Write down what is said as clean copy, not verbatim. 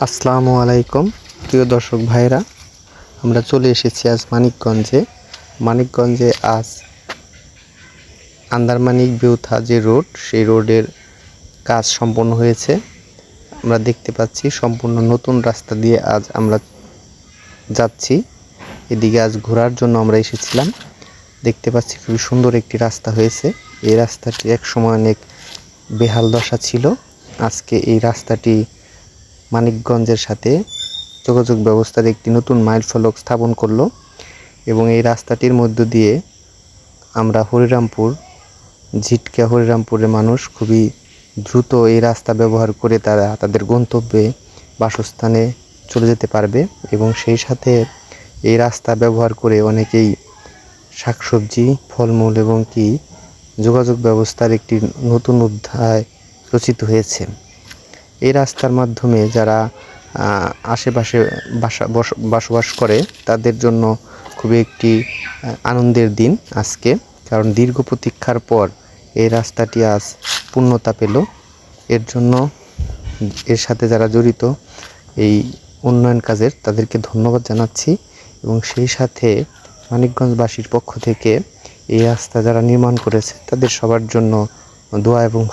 আসসালামু আলাইকুম প্রিয় দর্শক ভাইরা, আমরা চলে এসেছি আজ মানিকগঞ্জে আজ আন্দারমানিক বিউথা যে রোড, সেই রোডের কাজ সম্পন্ন হয়েছে। আমরা দেখতে পাচ্ছি সম্পূর্ণ নতুন রাস্তা দিয়ে আজ আমরা যাচ্ছি। এদিকে আজ ঘোরার জন্য আমরা এসেছিলাম। দেখতে পাচ্ছি খুবই সুন্দর একটি রাস্তা হয়েছে। এই রাস্তাটি এক সময় অনেক বেহাল দশা ছিল। আজকে এই রাস্তাটি মানিকগঞ্জের সাথে যোগাযোগ ব্যবস্থার একটি নতুন মাইলফলক স্থাপন করলো এবং এই রাস্তাটির মধ্য দিয়ে আমরা হরিরামপুরের মানুষ খুবই দ্রুত এই রাস্তা ব্যবহার করে তারা তাদের গন্তব্যে বাসস্থানে চলে যেতে পারবে এবং সেই সাথে এই রাস্তা ব্যবহার করে অনেকেই শাকসবজি, ফলমূল এবং যোগাযোগ ব্যবস্থার একটি নতুন অধ্যায় রচিত হয়েছে। এই রাস্তার মাধ্যমে যারা আশেপাশে বসবাস করে তাদের জন্য খুবই একটি আনন্দের দিন আজকে, কারণ দীর্ঘ প্রতীক্ষার পর এই রাস্তাটি আজ পূর্ণতা পেল। এর জন্য এর সাথে যারা জড়িত এই উন্নয়ন কাজের তাদেরকে ধন্যবাদ জানাচ্ছি এবং সেই সাথে মানিকগঞ্জবাসীর পক্ষ থেকে এই রাস্তা যারা নির্মাণ করেছে তাদের সবার জন্য দোয়া এবং ভালো